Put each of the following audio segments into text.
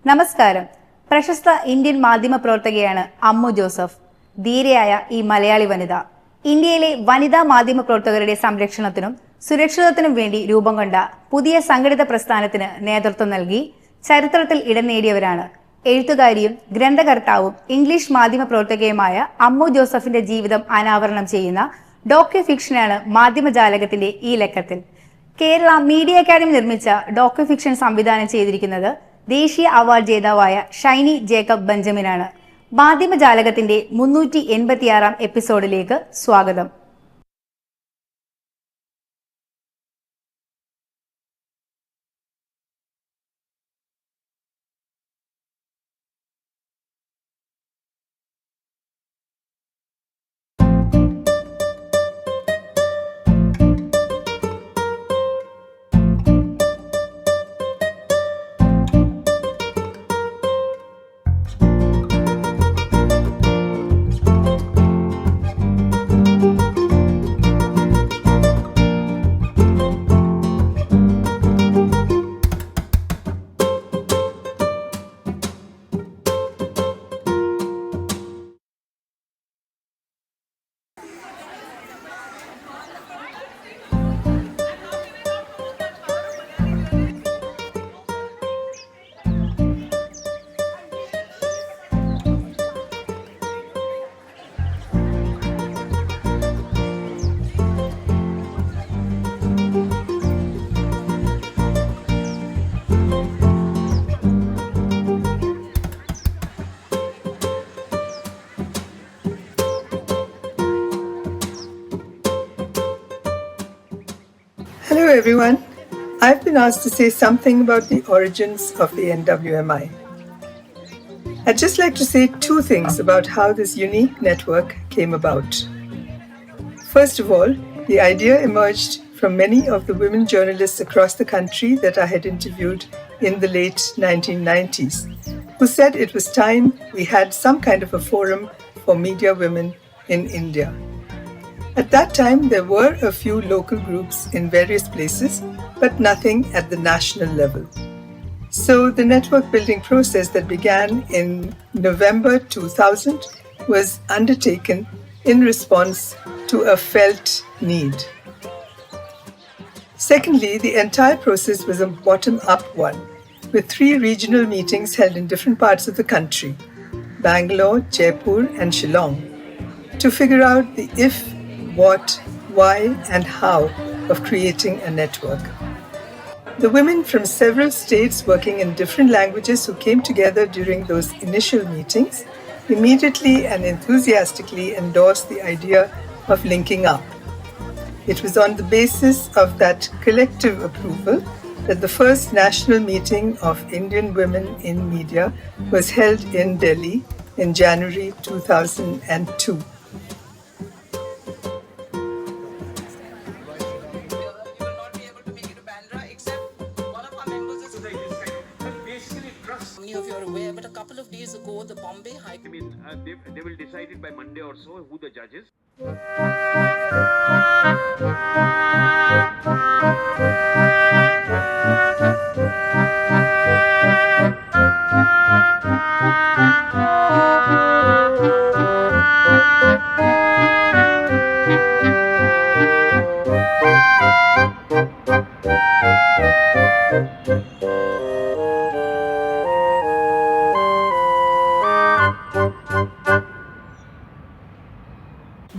നമസ്കാരം. പ്രശസ്ത ഇന്ത്യൻ മാധ്യമ പ്രവർത്തകയാണ് അമ്മു ജോസഫ്. ധീരയായ ഈ മലയാളി വനിത ഇന്ത്യയിലെ വനിതാ മാധ്യമ പ്രവർത്തകരുടെ സംരക്ഷണത്തിനും സുരക്ഷിതത്വത്തിനും വേണ്ടി രൂപം കൊണ്ട പുതിയ സംഘടിത പ്രസ്ഥാനത്തിന് നേതൃത്വം നൽകി ചരിത്രത്തിൽ ഇടം നേടിയവരാണ്. എഴുത്തുകാരിയും ഗ്രന്ഥകർത്താവും ഇംഗ്ലീഷ് മാധ്യമ പ്രവർത്തകയുമായ അമ്മു ജോസഫിന്റെ ജീവിതം അനാവരണം ചെയ്യുന്ന ഡോക്യു ഫിക്ഷനാണ് മാധ്യമജാലകത്തിന്റെ ഈ ലക്കത്തിൽ. കേരള മീഡിയ അക്കാദമി നിർമ്മിച്ച ഡോക്യു ഫിക്ഷൻ സംവിധാനം ചെയ്തിരിക്കുന്നത് ദേശീയ അവാർഡ് ജേതാവായ ഷൈനി ജേക്കബ് ബെഞ്ചമിനാണ്. മാധ്യമജാലകത്തിന്റെ 386 എപ്പിസോഡിലേക്ക് സ്വാഗതം. Hello everyone. I've been asked to say something about the origins of the NWMI. I'd just like to say two things about how this unique network came about. First of all, the idea emerged from many of the women journalists across the country that I had interviewed in the late 1990s, who said it was time we had some kind of a forum for media women in India. At that time, there were a few local groups in various places, but nothing at the national level. So the network building process that began in November 2000 was undertaken in response to a felt need. Secondly, the entire process was a bottom-up one, with 3 regional meetings held in different parts of the country, Bangalore, Jaipur and Shillong, to figure out the if, what, why and how of creating a network. The women from several states working in different languages who came together during those initial meetings immediately and enthusiastically endorsed the idea of linking up. It was on the basis of that collective approval that the first national meeting of Indian women in media was held in Delhi in January 2002. But a couple of days ago, the Bombay High Court... they will decide it by Monday or so who the judge is.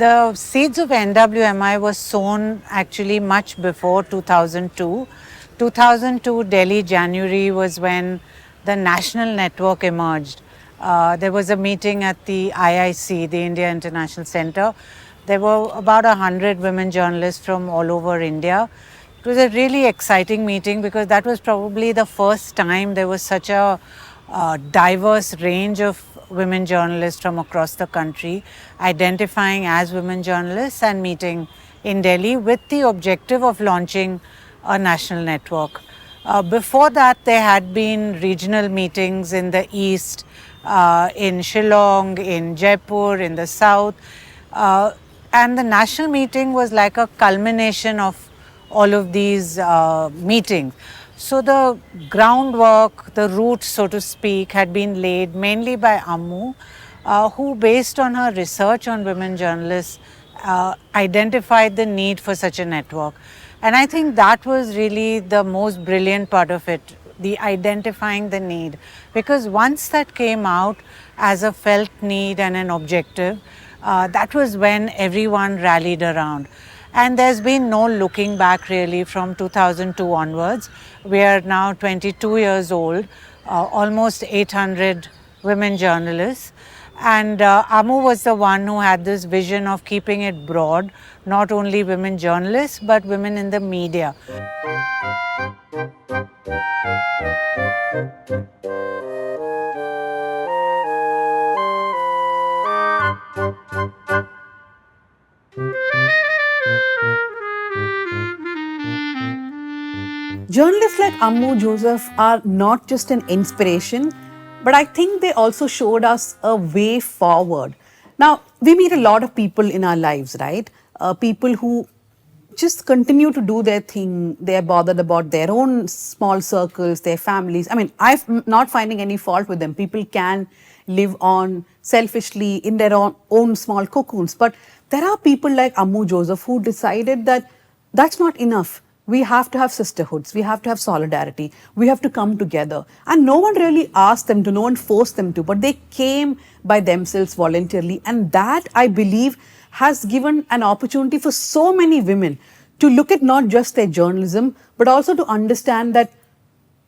The seeds of NWMI was sown actually much before 2002. 2002 Delhi January was when the national network emerged. There was a meeting at the IIC, the India International Center. There were about 100 women journalists from all over India. It was a really exciting meeting because that was probably the first time there was such a diverse range of women journalists from across the country identifying as women journalists and meeting in Delhi with the objective of launching a national network. Before that, there had been regional meetings in the east, in Shillong, in Jaipur, in the south. And the national meeting was like a culmination of all of these meetings. So the groundwork, the roots, so to speak, had been laid mainly by AMMU, who, based on her research on women journalists, identified the need for such a network. And I think that was really the most brilliant part of it, the identifying the need. Because once that came out as a felt need and an objective, that was when everyone rallied around. And there's been no looking back really from 2002 onwards. We are now 22 years old, almost 800 women journalists. And AMMU was the one who had this vision of keeping it broad, not only women journalists, but women in the media. Journalists like AMMU Joseph are not just an inspiration, but I think they also showed us a way forward. Now, we meet a lot of people in our lives, right? People who just continue to do their thing. They're bothered about their own small circles, their families. I mean, I'm not finding any fault with them. People can live on selfishly in their own small cocoons. But there are people like AMMU Joseph who decided that that's not enough. We have to have sisterhoods. We have to have solidarity. We have to come together. And no one really asked them to, no one forced them to, but they came by themselves voluntarily. And that, I believe, has given an opportunity for so many women to look at not just their journalism, but also to understand that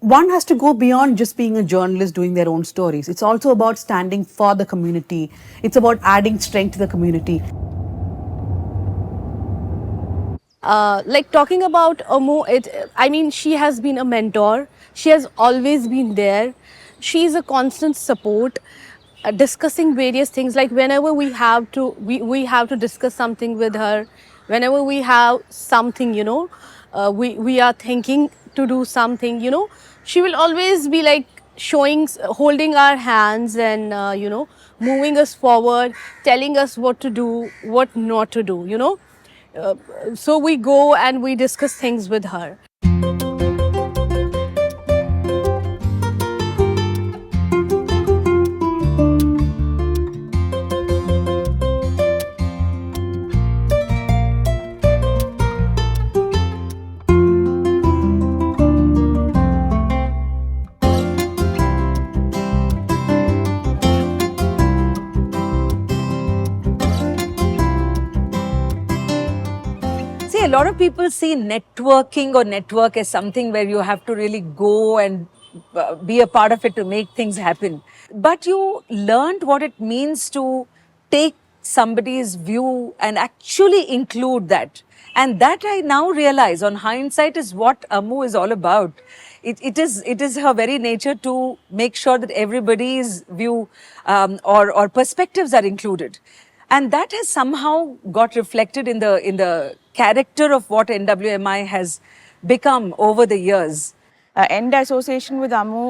one has to go beyond just being a journalist doing their own stories. It's also about standing for the community. It's about adding strength to the community. Like talking about AMMU, I mean, she has been a mentor. She has always been there. She is a constant support, discussing various things. Like whenever we have to, we have to discuss something with her. Whenever we have something, we are thinking to do something, she will always be like holding our hands and, moving us forward, telling us what to do, what not to do. So we go and we discuss things with her. See, a lot of people see networking or network as something where you have to really go and be a part of it to make things happen. But you learned what it means to take somebody's view and actually include that. And that I now realize on hindsight is what AMMU is all about. It is her very nature to make sure that everybody's view or perspectives are included. And that has somehow got reflected in the character of what NWMI has become over the years. എൻ്റെ association with Ammu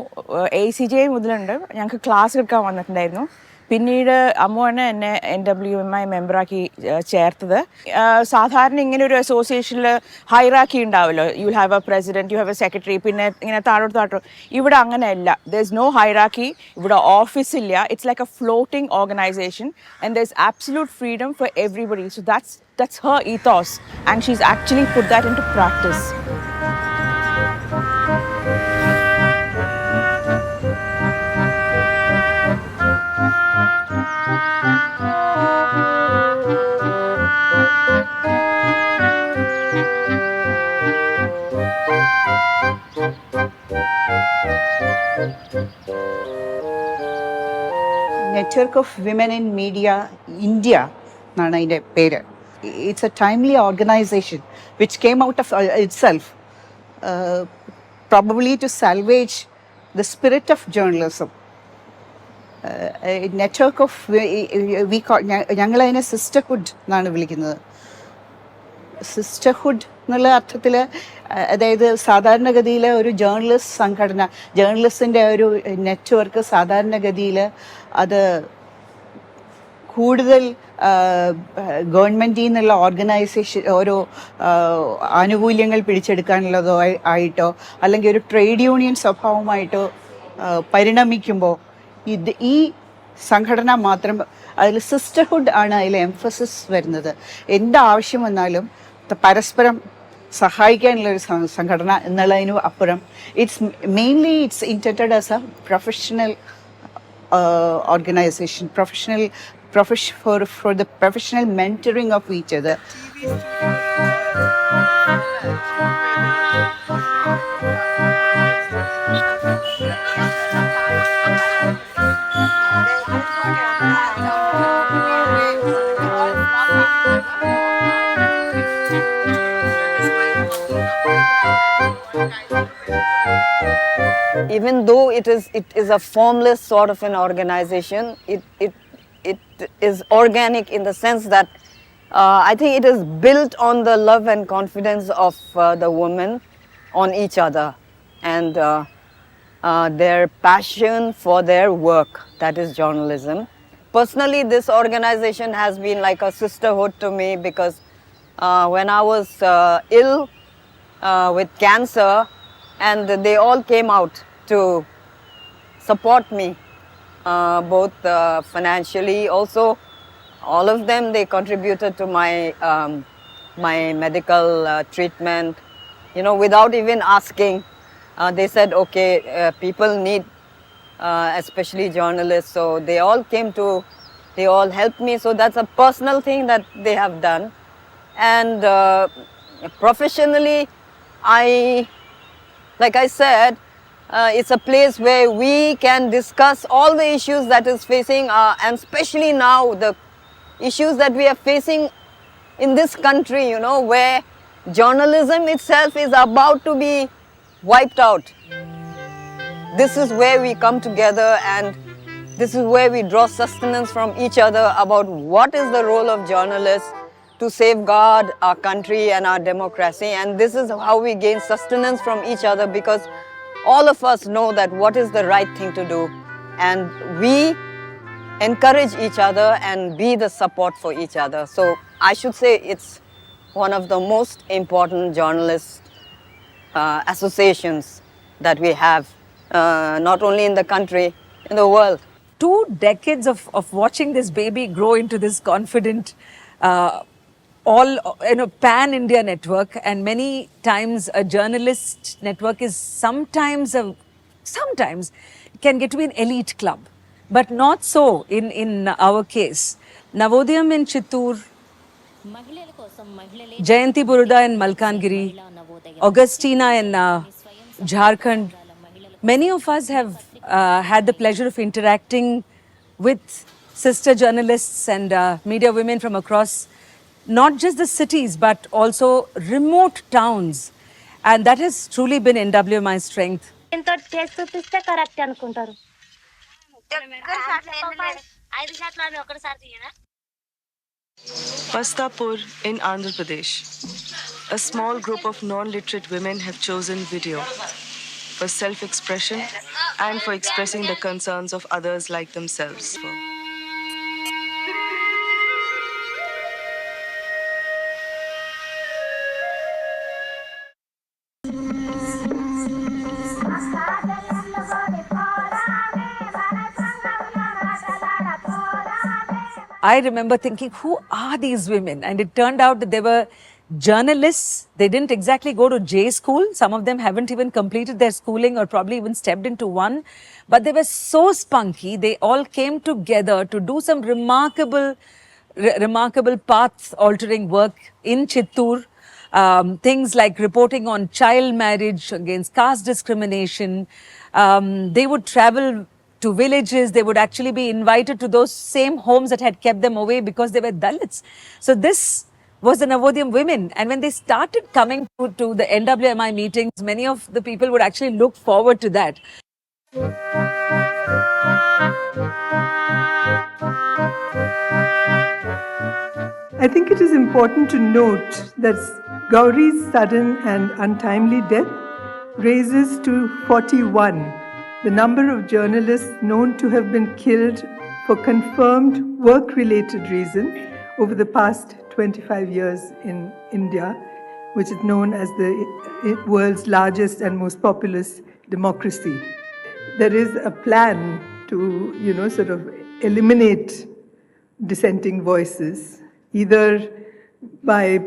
ACJ മുതലുണ്ട്. ഞങ്ങൾക്ക് class എടുക്കാൻ വന്നിട്ടുണ്ടായിരുന്നു. പിന്നീട് അമ്മുവാണ് എന്നെ NWMI മെമ്പറാക്കി ചേർത്തത്. സാധാരണ ഇങ്ങനെ ഒരു അസോസിയേഷനിൽ ഹൈറാക്കി ഉണ്ടാവുമല്ലോ. You will have a president, you have a secretary, പിന്നെ ഇങ്ങനെ താഴോട്ട്. ഇവിടെ അങ്ങനെയല്ല. There is no hierarchy. ഇവിടെ ഓഫീസില്ല. It's like a floating organisation and there is absolute freedom for everybody. So that's her ethos and she's actually put that into practice. Network of Women in Media India എന്നാണ് അതിൻ്റെ പേര്. It's a timely organization which came out of itself, probably to salvage the spirit of journalism. Network of, ഞങ്ങളതിനെ sisterhood എന്നാണ് വിളിക്കുന്നത്. Sisterhood എന്നുള്ള അർത്ഥത്തിൽ, അതായത് സാധാരണഗതിയിൽ ഒരു ജേർണലിസ്റ്റ് സംഘടന, ജേർണലിസ്റ്റിൻ്റെ ഒരു നെറ്റ്വർക്ക് സാധാരണഗതിയിൽ അത് കൂടുതൽ ഗവൺമെൻറ്റിൽ നിന്നുള്ള ഓർഗനൈസേഷൻ ഓരോ ആനുകൂല്യങ്ങൾ പിടിച്ചെടുക്കാനുള്ളതോ ആയിട്ടോ അല്ലെങ്കിൽ ഒരു ട്രേഡ് യൂണിയൻ സ്വഭാവമായിട്ടോ പരിണമിക്കുമ്പോൾ ഈ സംഘടന മാത്രം അതിൽ സിസ്റ്റർഹുഡ് ആണ് അതിൽ എംഫസിസ് വരുന്നത്. എന്താവശ്യം വന്നാലും പരസ്പരം സഹായിക്കാനുള്ളൊരു സംഘടന എന്നുള്ളതിനും അപ്പുറം it's intended as a professional organization, for the professional mentoring of each other. Even though it is a formless sort of an organization, it is organic in the sense that I think it is built on the love and confidence of the women on each other and their passion for their work, that is journalism. Personally, this organization has been like a sisterhood to me because when I was ill with cancer, and they all came out to support me, both financially. Also, all of them, they contributed to my medical treatment, without even asking. They said, okay, people need, especially journalists, so they all helped me. So that's a personal thing that they have done. And professionally, like I said, it's a place where we can discuss all the issues that is facing, and especially now the issues that we are facing in this country, where journalism itself is about to be wiped out. This is where we come together, and this is where we draw sustenance from each other about what is the role of journalists to safeguard our country and our democracy. And this is how we gain sustenance from each other, because all of us know that what is the right thing to do, and we encourage each other and be the support for each other. So I should say it's one of the most important journalist associations that we have, not only in the country, in the world. 2 decades of watching this baby grow into this confident all pan-India network, and many times a journalist network is sometimes can get to be an elite club, but not so in our case. Navodayam in Chittoor, Jayanti Buruda in Malkangiri, Augustina in Jharkhand. Many of us have had the pleasure of interacting with sister journalists and media women from across not just the cities but also remote towns, and that has truly been NWMI's strength. Pastapur in Andhra Pradesh. A small group of non-literate women have chosen video for self-expression and for expressing the concerns of others like themselves. I remember thinking, who are these women? And it turned out that they were journalists. They didn't exactly go to J school. Some of them haven't even completed their schooling or probably even stepped into one. But they were so spunky. They all came together to do some remarkable path-altering work in Chittoor. Things like reporting on child marriage, against caste discrimination. They would travel to villages. They would actually be invited to those same homes that had kept them away because they were Dalits. So this was the Navodayam women. And when they started coming to the NWMI meetings, many of the people would actually look forward to that. I think it is important to note that Gauri's sudden and untimely death raises to 41 the number of journalists known to have been killed for confirmed work-related reasons over the past 25 years in India, which is known as the world's largest and most populous democracy. There is a plan to, sort of eliminate dissenting voices, either by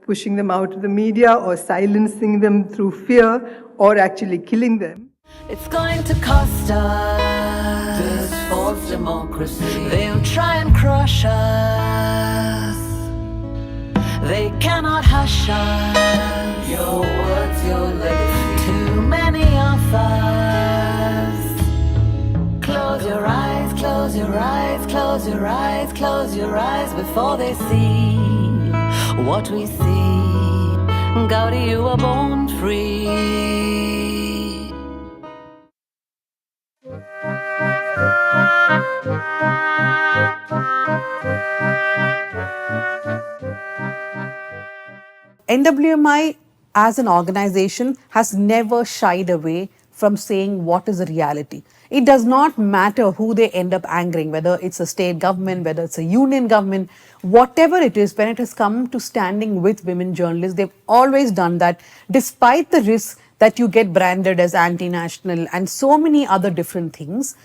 pushing them out of the media or silencing them through fear or actually killing them. It's going to cost us this false democracy. They'll try and crush us. They cannot hush us. Your words, your legacy. Too many of us. Close your eyes, close your eyes, close your eyes, close your eyes before they see what we see. Gauri, you were born free. NWMI as an organization has never shied away from saying what is the reality. It does not matter who they end up angering, whether it's a state government, whether it's a union government, whatever it is, when it has come to standing with women journalists, they've always done that, despite the risk that you get branded as anti-national and so many other different things.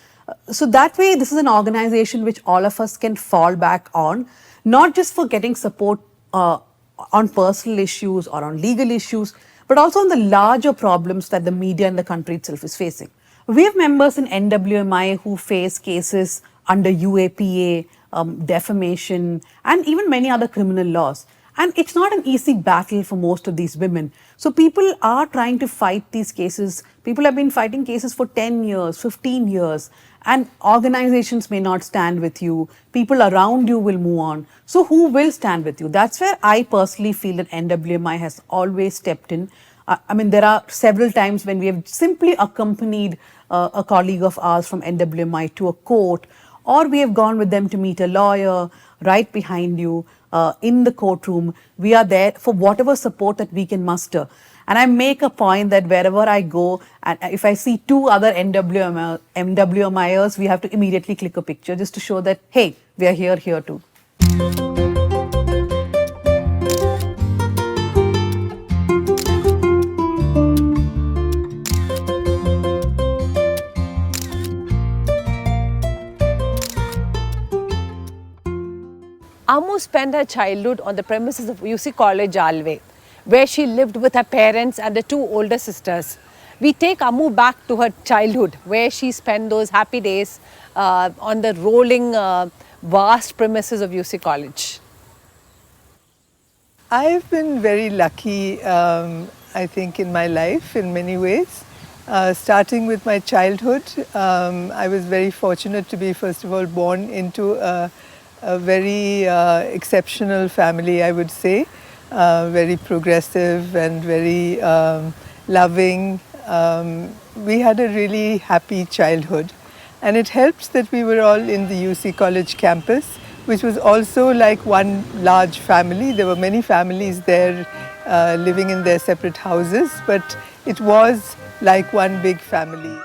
So that way, this is an organization which all of us can fall back on, not just for getting support on personal issues or on legal issues, but also on the larger problems that the media and the country itself is facing. We have members in NWMI who face cases under UAPA, defamation, and even many other criminal laws. And it's not an easy battle for most of these women. So people are trying to fight these cases. People have been fighting cases for 10 years, 15 years, and organizations may not stand with you. People around you will move on. So who will stand with you? That's where I personally feel that NWMI has always stepped in. I mean, there are several times when we have simply accompanied a colleague of ours from NWMI to a court, or we have gone with them to meet a lawyer right behind you in the courtroom. We are there for whatever support that we can muster. And I make a point that wherever I go, and if I see two other NWMIers, we have to immediately click a picture just to show that, hey, we are here too. Ammu spent her childhood on the premises of UC College, Alway, where she lived with her parents and the two older sisters. We take Ammu back to her childhood, where she spent those happy days on the rolling, vast premises of UC College. I've been very lucky, I think, in my life in many ways. Starting with my childhood, I was very fortunate to be, first of all, born into a very exceptional family, I would say, very progressive and very loving. We had a really happy childhood, and it helped that we were all in the UC College campus, which was also like one large family. There were many families there living in their separate houses, but it was like one big family.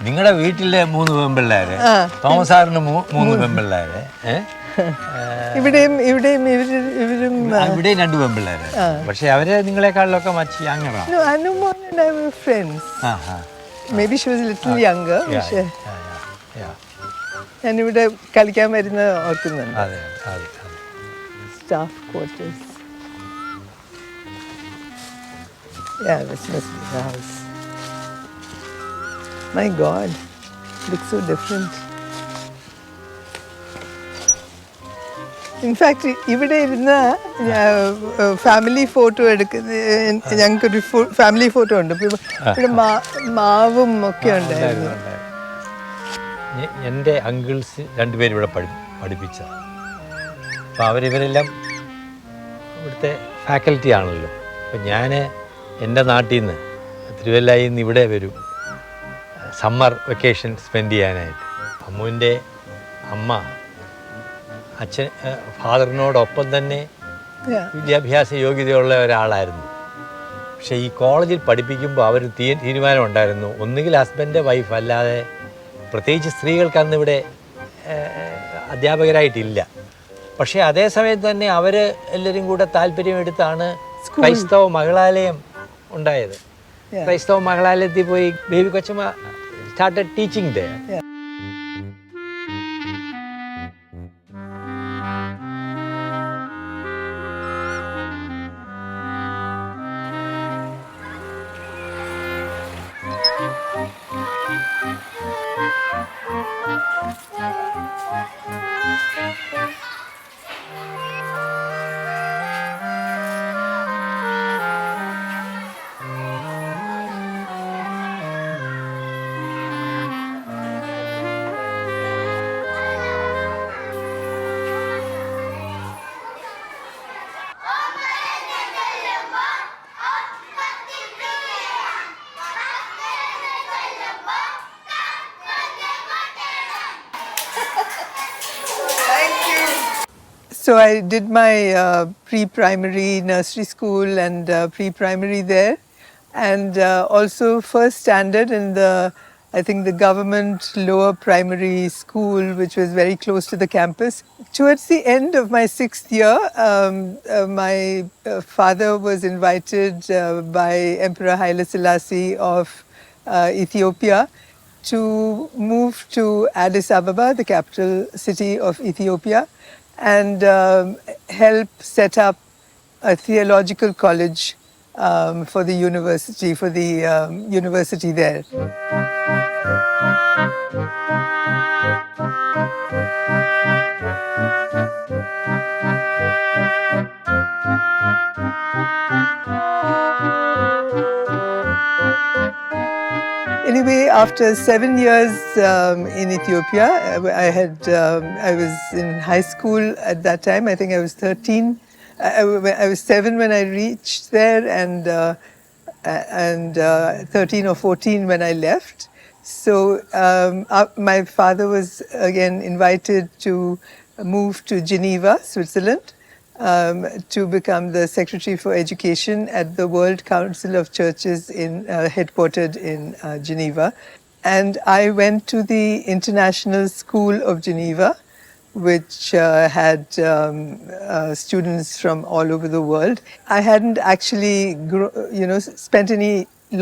നിങ്ങളുടെ വീട്ടിലെ 3 പെൺപിള്ളേര്, Thomas സാറിന് 3 പെൺപിള്ളേര്, ഇവിടെയും ഇവിടെയും 2 പെൺപിള്ളേര്. പക്ഷെ അവര് നിങ്ങളെക്കാളിലൊക്കെ much യങ്ങറാണ്. No, Anumon and I were friends. Maybe she was a little younger. ഞാൻ ഇവിടെ കളിക്കാൻ വരുന്ന ഓർക്കുന്നുണ്ട്. അതെ അതെ. Staff quarters. Yeah, this must be the house. My God, looks so different. In fact, ഇവിടെ ഇരുന്ന് ഫാമിലി ഫോട്ടോ എടുക്കുന്ന ഞങ്ങൾക്കൊരു ഫാമിലി ഫോട്ടോ ഉണ്ട്. ഇവിടെ മാവും ഒക്കെ ഉണ്ടായിരുന്നു. എൻ്റെ അങ്കിൾസ് 2 പേരും ഇവിടെ പഠിപ്പിച്ച. അപ്പോൾ അവരിവരെല്ലാം ഇവിടുത്തെ ഫാക്കൽറ്റി ആണല്ലോ. അപ്പം ഞാൻ എൻ്റെ നാട്ടിൽ നിന്ന് തിരുവല്ലയിൽ നിന്ന് ഇവിടെ വരും സമ്മർ വെക്കേഷൻ സ്പെൻഡ് ചെയ്യാനായിട്ട്. അമ്മുവിൻ്റെ അമ്മ ഫാദറിനോടൊപ്പം തന്നെ വിദ്യാഭ്യാസ യോഗ്യതയുള്ള ഒരാളായിരുന്നു. പക്ഷേ ഈ കോളേജിൽ പഠിപ്പിക്കുമ്പോൾ അവർ തീരുമാനം ഉണ്ടായിരുന്നു, ഒന്നുകിൽ ഹസ്ബൻഡ് വൈഫ്, അല്ലാതെ പ്രത്യേകിച്ച് സ്ത്രീകൾക്ക് അന്നിവിടെ അധ്യാപകരായിട്ടില്ല. പക്ഷേ അതേ സമയത്ത് തന്നെ അവർ എല്ലാവരും കൂടെ താല്പര്യമെടുത്താണ് ക്രൈസ്തവ മകളാലയം ഉണ്ടായത്. ക്രൈസ്തവ മകളാലയത്തിൽ പോയി ബേബി കൊച്ചമ്മ started teaching they. So I did my pre-primary nursery school and pre-primary there, and also first standard in the, I think, the government lower primary school, which was very close to the campus. Towards the end of my 6th year, my father was invited by Emperor Haile Selassie of Ethiopia to move to Addis Ababa, the capital city of Ethiopia, and help set up a theological college for the university there. Anyway, after 7 years in Ethiopia, I was in high school at that time. I think I was 13. I was 7 when I reached there, and 13 or 14 when I left. So my father was again invited to move to Geneva, Switzerland, to become the Secretary for Education at the World Council of Churches headquartered in Geneva. And I went to the International School of Geneva, which had students from all over the world. I hadn't actually spent any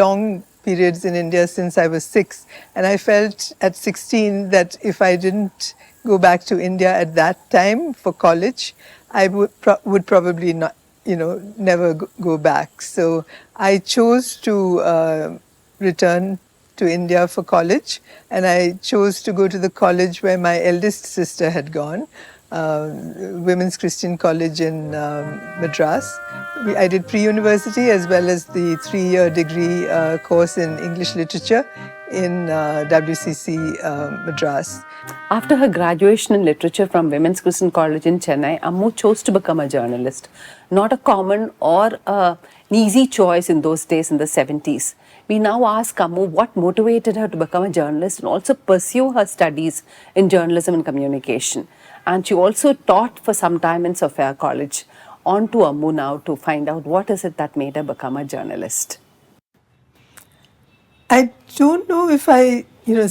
long periods in India since I was 6, and I felt at 16 that if I didn't go back to India at that time for college, I would probably not, never go back. So I chose to return to India for college, and I chose to go to the college where my eldest sister had gone, Women's Christian College in Madras. I did pre-university as well as the 3-year degree course in English literature in WCC Madras. After her graduation in literature from Women's Christian College in Chennai, Ammu chose to become a journalist. Not a common or an easy choice in those days in the 70s. We now ask Ammu what motivated her to become a journalist and also pursue her studies in journalism and communication. And she also taught for some time in Sophia College. On to Ammu now to find out what is it that made her become a journalist. I don't know if I,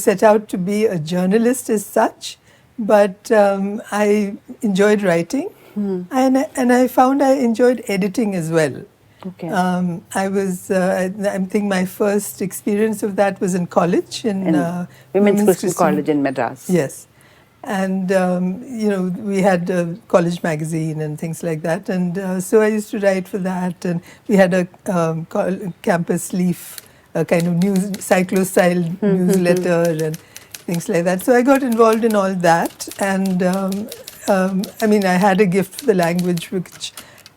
set out to be a journalist as such, but I enjoyed writing, and I found I enjoyed editing as well. Okay. I think my first experience of that was in college in Women's Christian College in Madras. Yes. And, we had a college magazine and things like that. And so I used to write for that. And we had a campus leaf, a kind of cyclo-style newsletter and things like that. So I got involved in all that. And, I had a gift for the language, which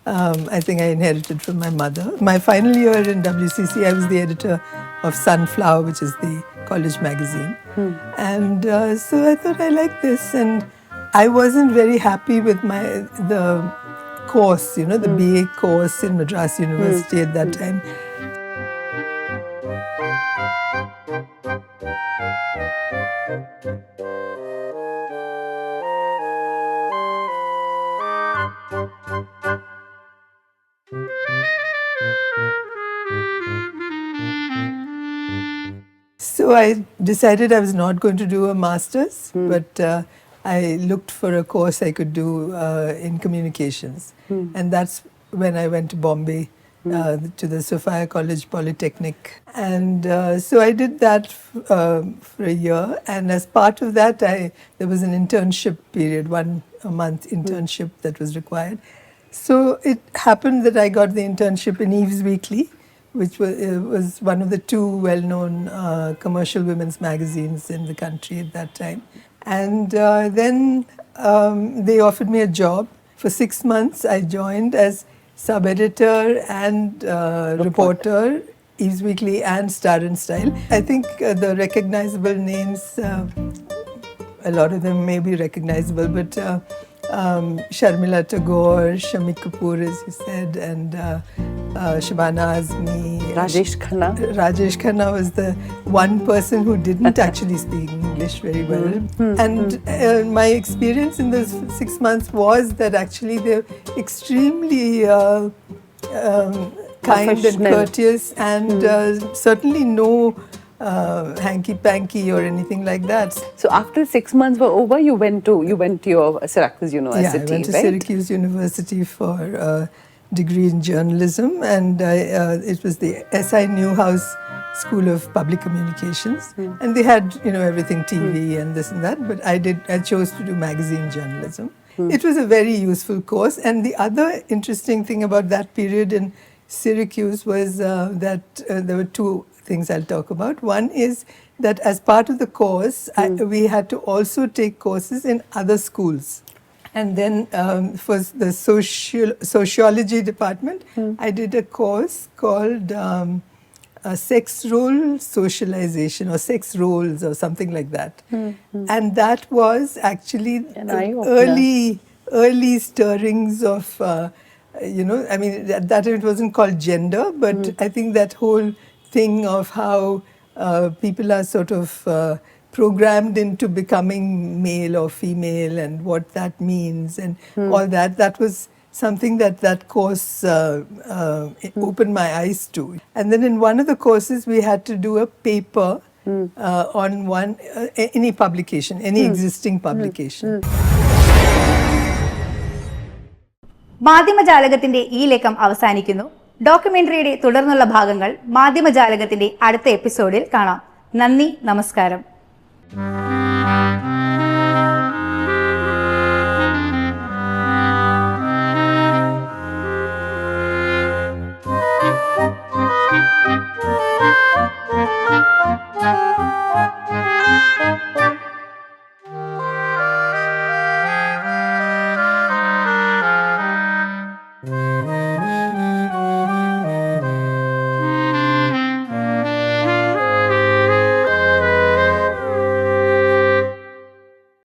I think I inherited from my mother. My final year in WCC, I was the editor of Sunflower, which is the college magazine. And so I thought I liked this, and I wasn't very happy with the course, the BA course in Madras University at that time. I decided I was not going to do a master's, but I looked for a course I could do in communications. And that's when I went to Bombay, to the Sophia College Polytechnic. And so I did that for a year. And as part of that, there was an internship period, a month internship that was required. So it happened that I got the internship in Eve's Weekly, which was one of the two well-known commercial women's magazines in the country at that time. And then they offered me a job. For 6 months, I joined as sub-editor and reporter, Eve's Weekly and Star and Style. I think the recognizable names, a lot of them may be recognizable, but Sharmila Tagore, Shami Kapoor, as you said, and Shabana Azmi. Rajesh Khanna. Rajesh Khanna was the one person who didn't actually speak English very well. And my experience in those 6 months was that actually they're extremely kind and courteous, and certainly no hanky-panky or anything like that. So after 6 months were over, you went to your Syracuse University, I went to right? Syracuse University for a degree in journalism, and it was the S.I. Newhouse School of Public Communications, and they had everything TV and this and that, but I chose to do magazine journalism. It was a very useful course, and the other interesting thing about that period in Syracuse was that there were two things I'll talk about. One is that as part of the course, we had to also take courses in other schools. And then for the sociology department, I did a course called sex role socialization, or sex roles, or something like that. And that was actually early stirrings of, I mean, that it wasn't called gender, but I think that whole thing of how people are sort of programmed into becoming male or female, and what that means, and all that was something that course opened my eyes to. And then in one of the courses, we had to do a paper on any publication, any existing publication. മാധ്യമജാലകത്തിന്റെ ഈ ലക്കം അവസാനിക്കുന്നു. ഡോക്യുമെന്ററിയുടെ തുടർന്നുള്ള ഭാഗങ്ങൾ മാധ്യമജാലകത്തിന്റെ അടുത്ത എപ്പിസോഡിൽ കാണാം. നന്ദി, നമസ്കാരം.